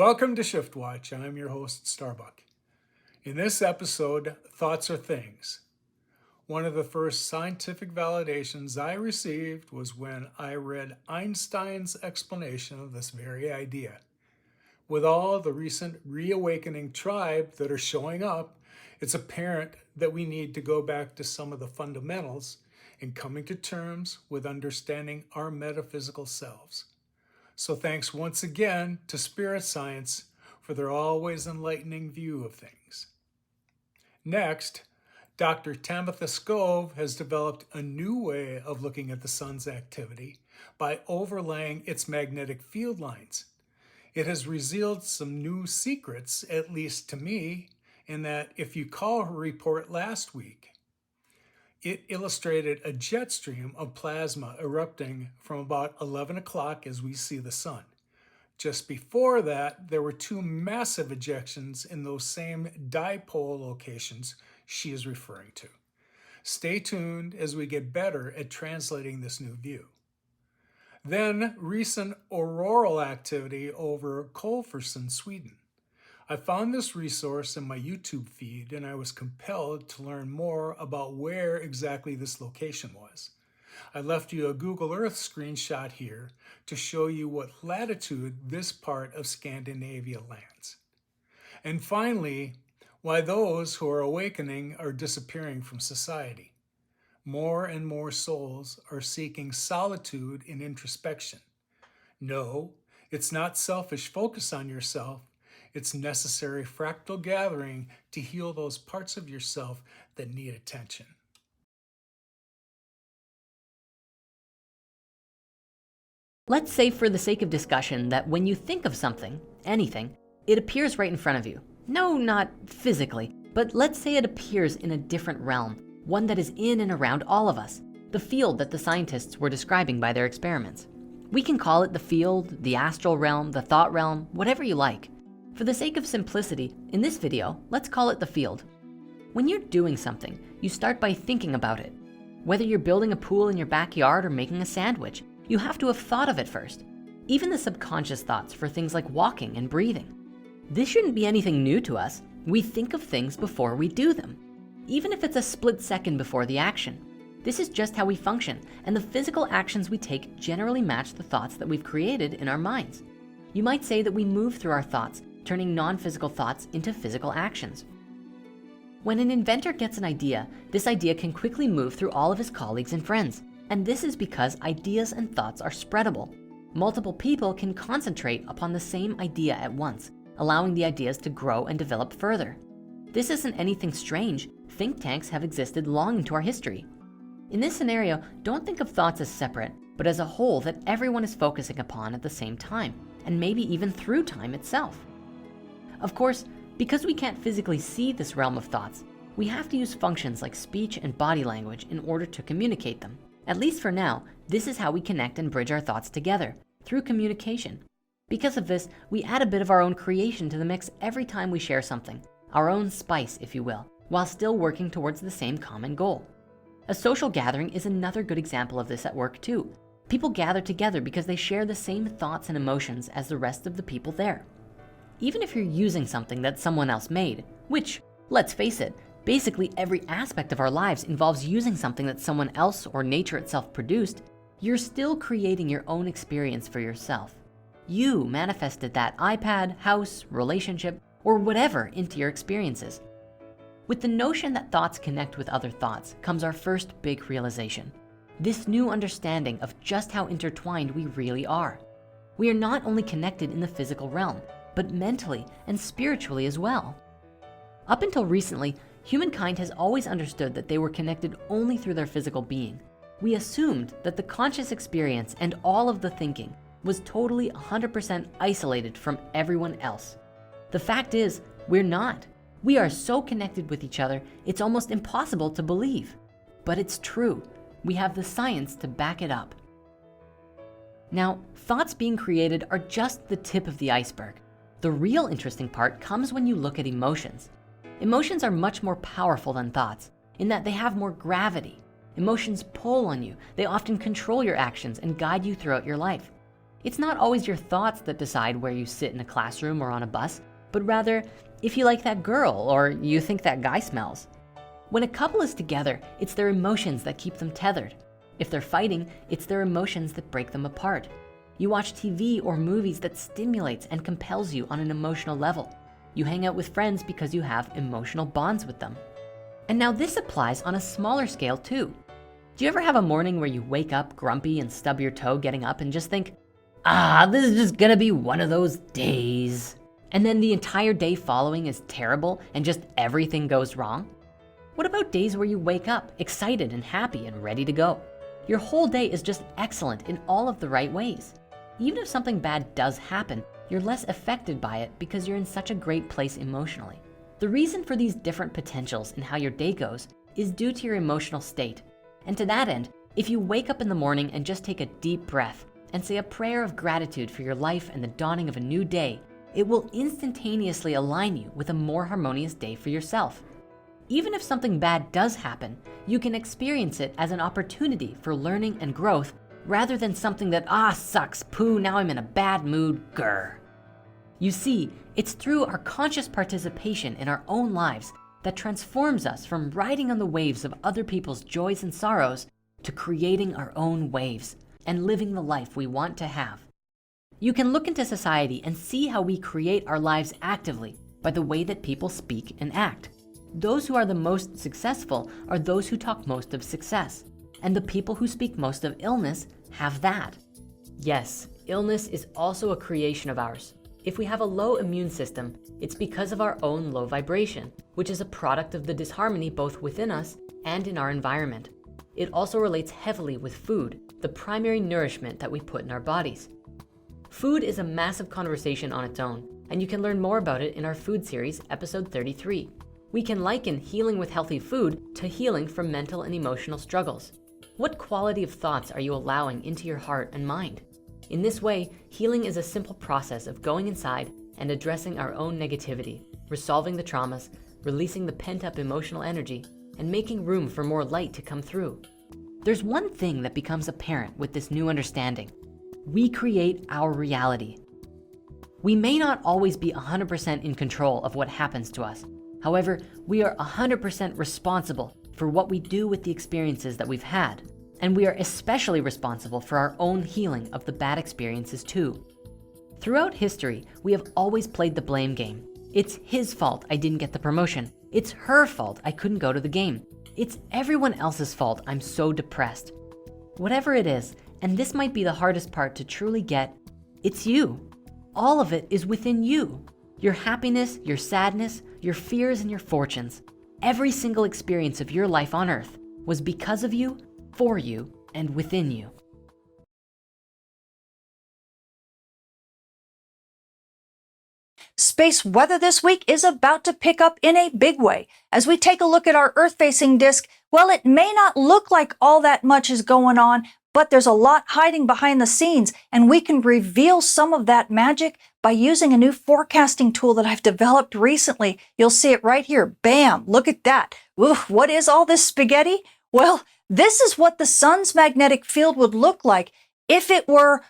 Welcome to ShiftWatch. I'm your host, Starbuck. In this episode, Thoughts are Things. One of the first scientific validations I received was when I read Einstein's explanation of this very idea. With all the recent reawakening tribe that are showing up, it's apparent that we need to go back to some of the fundamentals in coming to terms with understanding our metaphysical selves. So thanks once again to Spirit Science for their always enlightening view of things. Next, Dr. Tamitha Skov has developed a new way of looking at the sun's activity by overlaying its magnetic field lines. It has revealed some new secrets, at least to me, in that if you call her report last week, it illustrated a jet stream of plasma erupting from about 11 o'clock as we see the sun. Just before that, there were two massive ejections in those same dipole locations she is referring to. Stay tuned as we get better at translating this new view. Then, recent auroral activity over Kolfersen, Sweden. I found this resource in my YouTube feed and I was compelled to learn more about where exactly this location was. I left you a Google Earth screenshot here to show you what latitude this part of Scandinavia lands. And finally, why those who are awakening are disappearing from society. More and more souls are seeking solitude and introspection. No, it's not selfish focus on yourself. It's necessary fractal gathering to heal those parts of yourself that need attention. Let's say for the sake of discussion that when you think of something, anything, it appears right in front of you. No, not physically, but let's say it appears in a different realm, one that is in and around all of us, the field that the scientists were describing by their experiments. We can call it the field, the astral realm, the thought realm, whatever you like. For the sake of simplicity, in this video, let's call it the field. When you're doing something, you start by thinking about it. Whether you're building a pool in your backyard or making a sandwich, you have to have thought of it first. Even the subconscious thoughts for things like walking and breathing. This shouldn't be anything new to us. We think of things before we do them, even if it's a split second before the action. This is just how we function, and the physical actions we take generally match the thoughts that we've created in our minds. You might say that we move through our thoughts, turning non-physical thoughts into physical actions. When an inventor gets an idea, this idea can quickly move through all of his colleagues and friends. And this is because ideas and thoughts are spreadable. Multiple people can concentrate upon the same idea at once, allowing the ideas to grow and develop further. This isn't anything strange. Think tanks have existed long into our history. In this scenario, don't think of thoughts as separate, but as a whole that everyone is focusing upon at the same time, and maybe even through time itself. Of course, because we can't physically see this realm of thoughts, we have to use functions like speech and body language in order to communicate them. At least for now, this is how we connect and bridge our thoughts together, through communication. Because of this, we add a bit of our own creation to the mix every time we share something, our own spice, if you will, while still working towards the same common goal. A social gathering is another good example of this at work too. People gather together because they share the same thoughts and emotions as the rest of the people there. Even if you're using something that someone else made, which, let's face it, basically every aspect of our lives involves using something that someone else or nature itself produced, you're still creating your own experience for yourself. You manifested that iPad, house, relationship, or whatever into your experiences. With the notion that thoughts connect with other thoughts comes our first big realization. This new understanding of just how intertwined we really are. We are not only connected in the physical realm, but mentally and spiritually as well. Up until recently, humankind has always understood that they were connected only through their physical being. We assumed that the conscious experience and all of the thinking was totally 100% isolated from everyone else. The fact is, we're not. We are so connected with each other, it's almost impossible to believe. But it's true. We have the science to back it up. Now, thoughts being created are just the tip of the iceberg. The real interesting part comes when you look at emotions. Emotions are much more powerful than thoughts in that they have more gravity. Emotions pull on you. They often control your actions and guide you throughout your life. It's not always your thoughts that decide where you sit in a classroom or on a bus, but rather if you like that girl or you think that guy smells. When a couple is together, it's their emotions that keep them tethered. If they're fighting, it's their emotions that break them apart. You watch TV or movies that stimulates and compels you on an emotional level. You hang out with friends because you have emotional bonds with them. And now this applies on a smaller scale too. Do you ever have a morning where you wake up grumpy and stub your toe getting up and just think, this is just gonna be one of those days. And then the entire day following is terrible and just everything goes wrong? What about days where you wake up excited and happy and ready to go? Your whole day is just excellent in all of the right ways. Even if something bad does happen, you're less affected by it because you're in such a great place emotionally. The reason for these different potentials in how your day goes is due to your emotional state. And to that end, if you wake up in the morning and just take a deep breath and say a prayer of gratitude for your life and the dawning of a new day, it will instantaneously align you with a more harmonious day for yourself. Even if something bad does happen, you can experience it as an opportunity for learning and growth rather than something that, sucks, poo, now I'm in a bad mood, grr. You see, it's through our conscious participation in our own lives that transforms us from riding on the waves of other people's joys and sorrows to creating our own waves and living the life we want to have. You can look into society and see how we create our lives actively by the way that people speak and act. Those who are the most successful are those who talk most of success, and the people who speak most of illness have that. Yes, illness is also a creation of ours. If we have a low immune system, it's because of our own low vibration, which is a product of the disharmony both within us and in our environment. It also relates heavily with food, the primary nourishment that we put in our bodies. Food is a massive conversation on its own, and you can learn more about it in our food series, episode 33. We can liken healing with healthy food to healing from mental and emotional struggles. What quality of thoughts are you allowing into your heart and mind? In this way, healing is a simple process of going inside and addressing our own negativity, resolving the traumas, releasing the pent-up emotional energy, and making room for more light to come through. There's one thing that becomes apparent with this new understanding. We create our reality. We may not always be 100% in control of what happens to us. However, we are 100% responsible for what we do with the experiences that we've had. And we are especially responsible for our own healing of the bad experiences too. Throughout history, we have always played the blame game. It's his fault I didn't get the promotion. It's her fault I couldn't go to the game. It's everyone else's fault I'm so depressed. Whatever it is, and this might be the hardest part to truly get, it's you. All of it is within you. Your happiness, your sadness, your fears, and your fortunes. Every single experience of your life on earth was because of you, for you, and within you. Space weather this week is about to pick up in a big way. As we take a look at our Earth-facing disk, well, it may not look like all that much is going on, but there's a lot hiding behind the scenes, and we can reveal some of that magic by using a new forecasting tool that I've developed recently. You'll see it right here. Bam! Look at that. Oof, what is all this spaghetti? Well, this is what the sun's magnetic field would look like if it were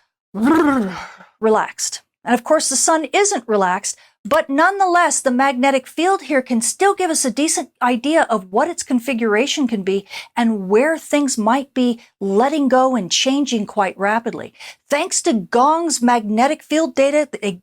relaxed. And of course, the sun isn't relaxed, but nonetheless, the magnetic field here can still give us a decent idea of what its configuration can be and where things might be letting go and changing quite rapidly. Thanks to Gong's magnetic field data, they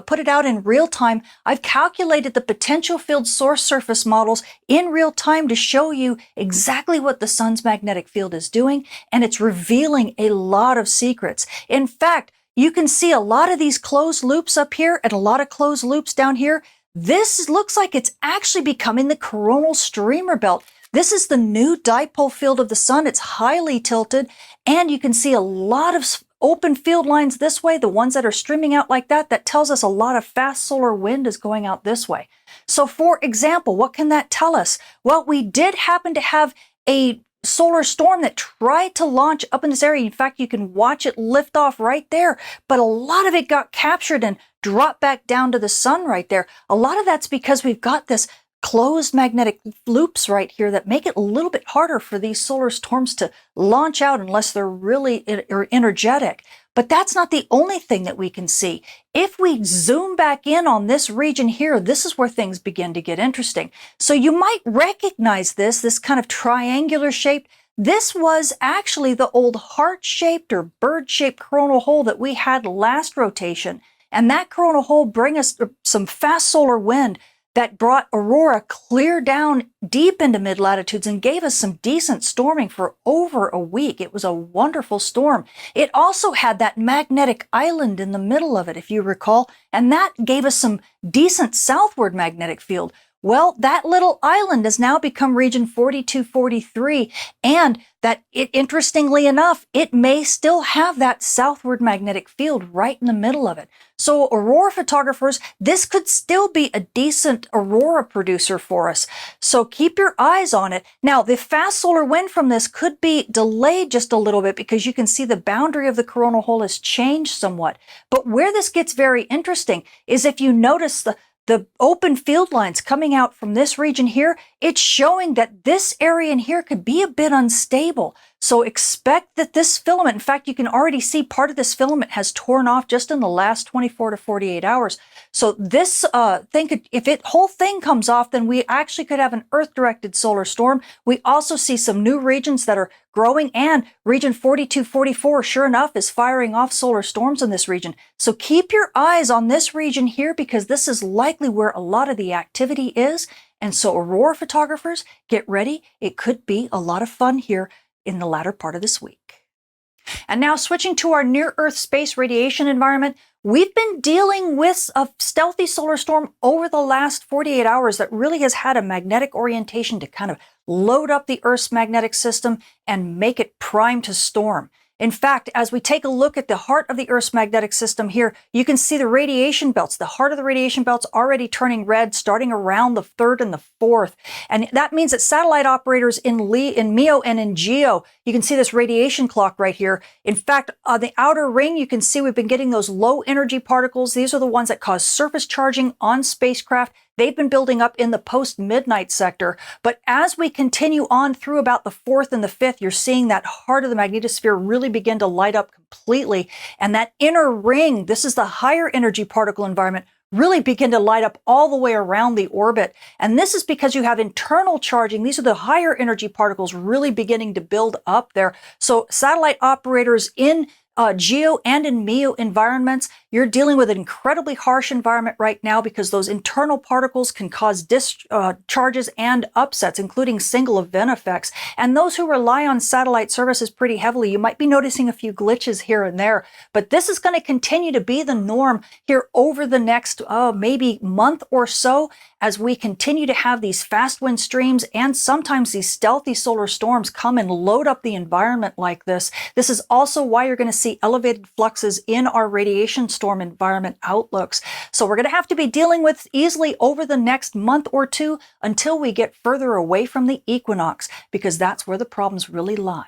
put it out in real time. I've calculated the potential field source surface models in real time to show you exactly what the sun's magnetic field is doing, and it's revealing a lot of secrets. In fact, you can see a lot of these closed loops up here and a lot of closed loops down here. This looks like it's actually becoming the coronal streamer belt. This is the new dipole field of the sun. It's highly tilted, and you can see a lot of open field lines this way, the ones that are streaming out like that. That tells us a lot of fast solar wind is going out this way. So for example, what can that tell us? Well, we did happen to have a solar storm that tried to launch up in this area. In fact, you can watch it lift off right there, but a lot of it got captured and dropped back down to the sun right there. A lot of that's because we've got this closed magnetic loops right here that make it a little bit harder for these solar storms to launch out unless they're really energetic. But that's not the only thing that we can see. If we zoom back in on this region here, this is where things begin to get interesting. So you might recognize this kind of triangular shape. This was actually the old heart-shaped or bird-shaped coronal hole that we had last rotation. And that coronal hole bring us some fast solar wind that brought aurora clear down deep into mid-latitudes and gave us some decent storming for over a week. It was a wonderful storm. It also had that magnetic island in the middle of it, if you recall, and that gave us some decent southward magnetic field. Well, that little island has now become region 4243, and interestingly enough, it may still have that southward magnetic field right in the middle of it. So aurora photographers, this could still be a decent aurora producer for us. So keep your eyes on it. Now, the fast solar wind from this could be delayed just a little bit because you can see the boundary of the coronal hole has changed somewhat. But where this gets very interesting is if you notice the open field lines coming out from this region here, it's showing that this area in here could be a bit unstable. So expect that this filament, in fact, you can already see part of this filament has torn off just in the last 24 to 48 hours. So this thing, if it whole thing comes off, then we actually could have an Earth-directed solar storm. We also see some new regions that are growing, and region 4244, sure enough, is firing off solar storms in this region. So keep your eyes on this region here because this is likely where a lot of the activity is. And so aurora photographers, get ready. It could be a lot of fun here in the latter part of this week. And now switching to our near-Earth space radiation environment, we've been dealing with a stealthy solar storm over the last 48 hours that really has had a magnetic orientation to kind of load up the Earth's magnetic system and make it primed to storm. In fact, as we take a look at the heart of the Earth's magnetic system here, you can see the radiation belts. The heart of the radiation belts already turning red, starting around the 3rd and the 4th. And that means that satellite operators in MEO and in GEO, you can see this radiation clock right here. In fact, on the outer ring, you can see we've been getting those low energy particles. These are the ones that cause surface charging on spacecraft. They've been building up in the post-midnight sector. But as we continue on through about the 4th and the 5th, you're seeing that heart of the magnetosphere really begin to light up completely. And that inner ring, this is the higher energy particle environment, really begin to light up all the way around the orbit. And this is because you have internal charging. These are the higher energy particles really beginning to build up there. So satellite operators in GEO and in MEO environments, you're dealing with an incredibly harsh environment right now because those internal particles can cause discharges and upsets, including single event effects. And those who rely on satellite services pretty heavily, you might be noticing a few glitches here and there. But this is going to continue to be the norm here over the next maybe month or so as we continue to have these fast wind streams and sometimes these stealthy solar storms come and load up the environment like this. This is also why you're going to see elevated fluxes in our radiation storm environment outlooks. So we're going to have to be dealing with easily over the next month or two until we get further away from the equinox, because that's where the problems really lie.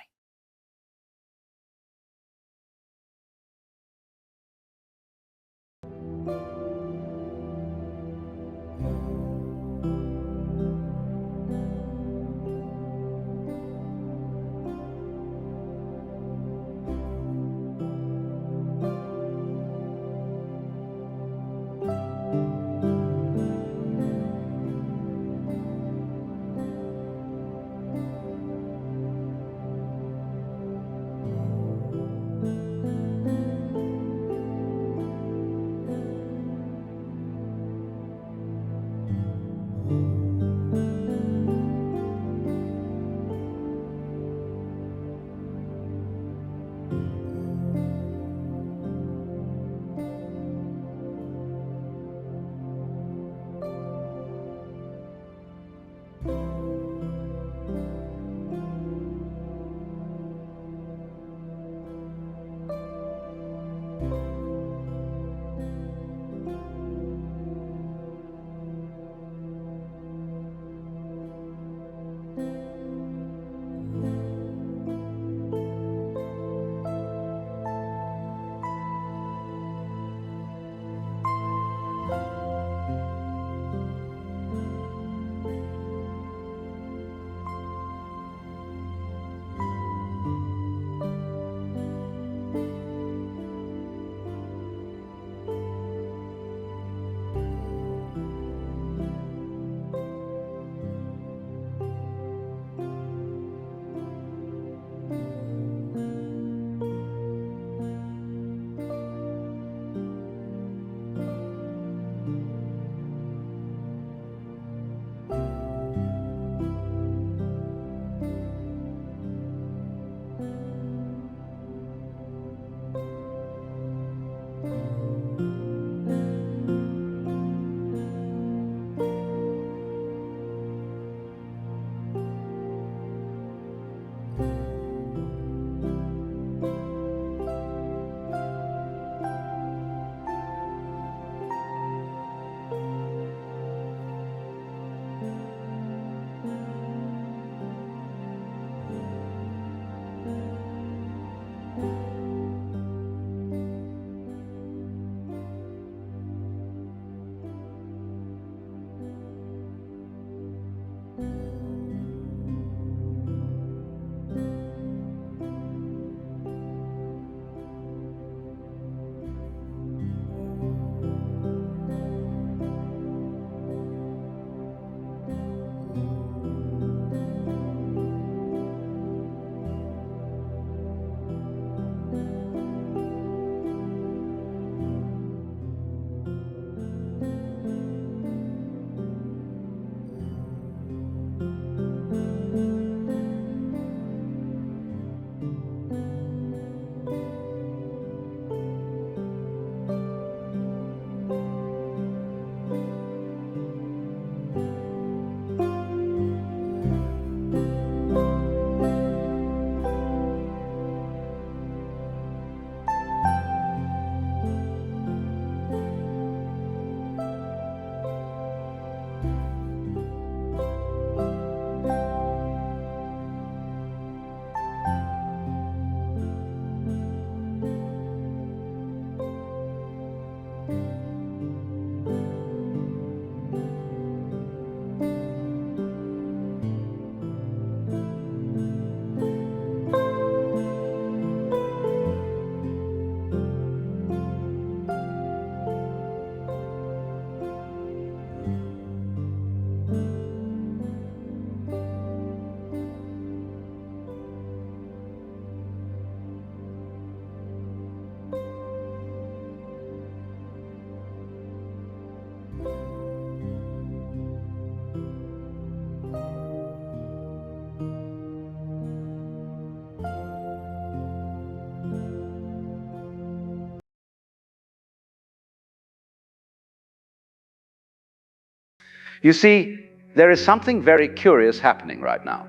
You see, there is something very curious happening right now,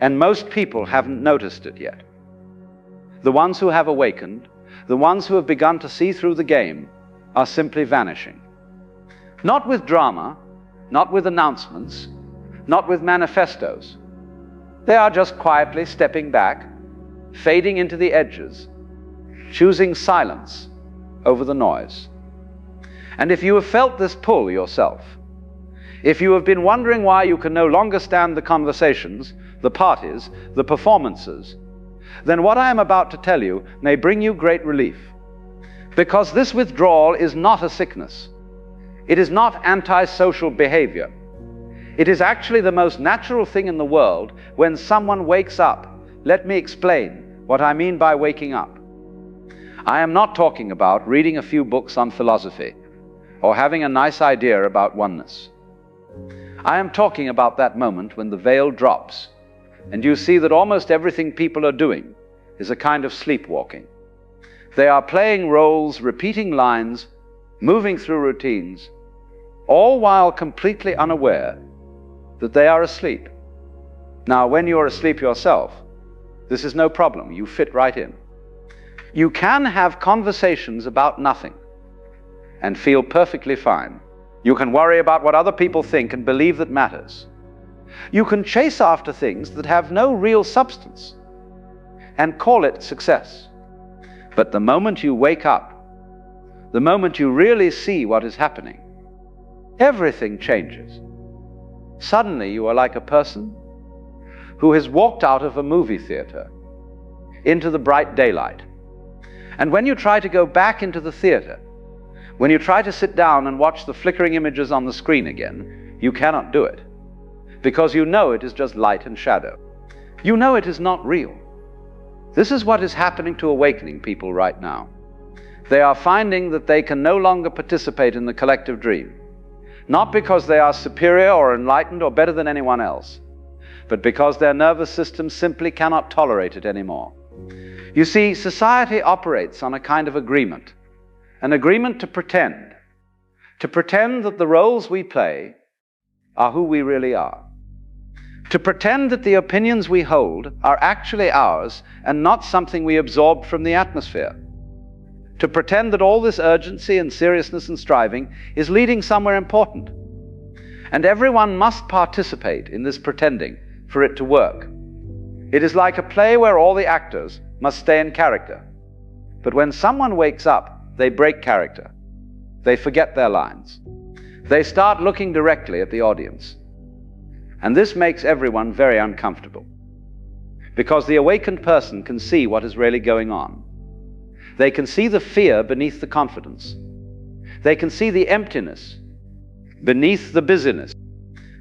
and most people haven't noticed it yet. The ones who have awakened, the ones who have begun to see through the game, are simply vanishing. Not with drama, not with announcements, not with manifestos. They are just quietly stepping back, fading into the edges, choosing silence over the noise. And if you have felt this pull yourself, if you have been wondering why you can no longer stand the conversations, the parties, the performances, then what I am about to tell you may bring you great relief. Because this withdrawal is not a sickness. It is not antisocial behavior. It is actually the most natural thing in the world when someone wakes up. Let me explain what I mean by waking up. I am not talking about reading a few books on philosophy or having a nice idea about oneness. I am talking about that moment when the veil drops and you see that almost everything people are doing is a kind of sleepwalking. They are playing roles, repeating lines, moving through routines, all while completely unaware that they are asleep. Now, when you are asleep yourself, this is no problem. You fit right in. You can have conversations about nothing and feel perfectly fine. You can worry about what other people think and believe that matters. You can chase after things that have no real substance and call it success. But the moment you wake up, the moment you really see what is happening, everything changes. Suddenly you are like a person who has walked out of a movie theater into the bright daylight. And when you try to go back into the theater, when you try to sit down and watch the flickering images on the screen again, you cannot do it, because you know it is just light and shadow. You know it is not real. This is what is happening to awakening people right now. They are finding that they can no longer participate in the collective dream, not because they are superior or enlightened or better than anyone else, but because their nervous system simply cannot tolerate it anymore. You see, society operates on a kind of agreement, an agreement to pretend that the roles we play are who we really are, to pretend that the opinions we hold are actually ours and not something we absorbed from the atmosphere, to pretend that all this urgency and seriousness and striving is leading somewhere important. And everyone must participate in this pretending for it to work. It is like a play where all the actors must stay in character. But when someone wakes up, they break character. They forget their lines. They start looking directly at the audience. And this makes everyone very uncomfortable, because the awakened person can see what is really going on. They can see the fear beneath the confidence. They can see the emptiness beneath the busyness.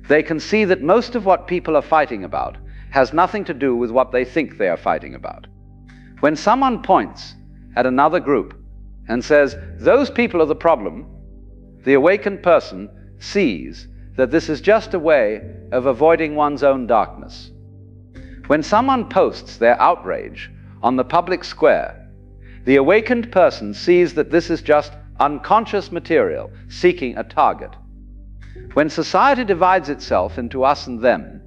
They can see that most of what people are fighting about has nothing to do with what they think they are fighting about. When someone points at another group and says, "Those people are the problem," the awakened person sees that this is just a way of avoiding one's own darkness. When someone posts their outrage on the public square, the awakened person sees that this is just unconscious material seeking a target. When society divides itself into us and them,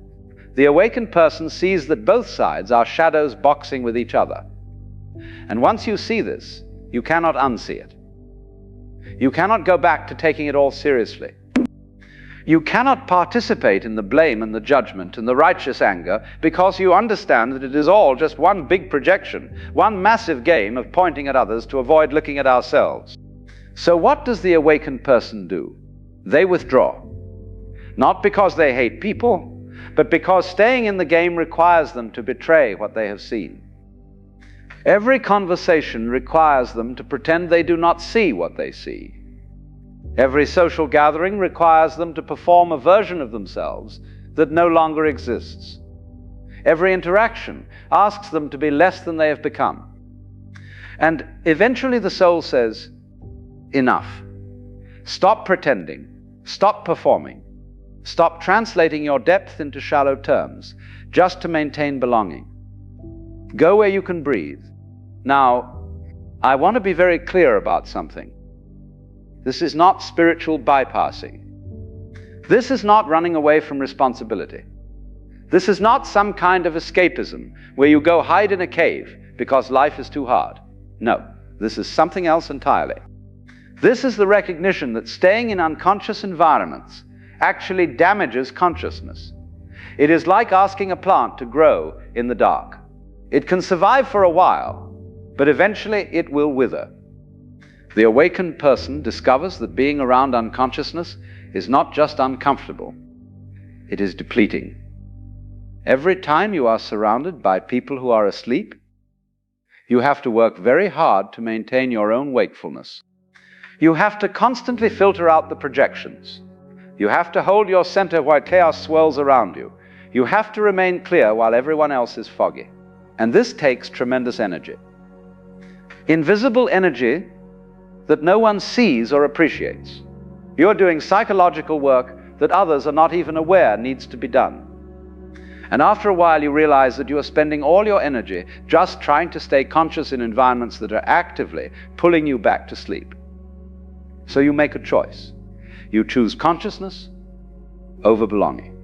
the awakened person sees that both sides are shadows boxing with each other. And once you see this, you cannot unsee it. You cannot go back to taking it all seriously. You cannot participate in the blame and the judgment and the righteous anger because you understand that it is all just one big projection, one massive game of pointing at others to avoid looking at ourselves. So what does the awakened person do? They withdraw. Not because they hate people, but because staying in the game requires them to betray what they have seen. Every conversation requires them to pretend they do not see what they see. Every social gathering requires them to perform a version of themselves that no longer exists. Every interaction asks them to be less than they have become. And eventually the soul says, enough. Stop pretending. Stop performing. Stop translating your depth into shallow terms just to maintain belonging. Go where you can breathe. Now, I want to be very clear about something. This is not spiritual bypassing. This is not running away from responsibility. This is not some kind of escapism where you go hide in a cave because life is too hard. No, this is something else entirely. This is the recognition that staying in unconscious environments actually damages consciousness. It is like asking a plant to grow in the dark. It can survive for a while, but eventually it will wither. The awakened person discovers that being around unconsciousness is not just uncomfortable, it is depleting. Every time you are surrounded by people who are asleep, you have to work very hard to maintain your own wakefulness. You have to constantly filter out the projections. You have to hold your center while chaos swirls around you. You have to remain clear while everyone else is foggy. And this takes tremendous energy. Invisible energy that no one sees or appreciates. You're doing psychological work that others are not even aware needs to be done. And after a while you realize that you are spending all your energy just trying to stay conscious in environments that are actively pulling you back to sleep. So you make a choice. You choose consciousness over belonging.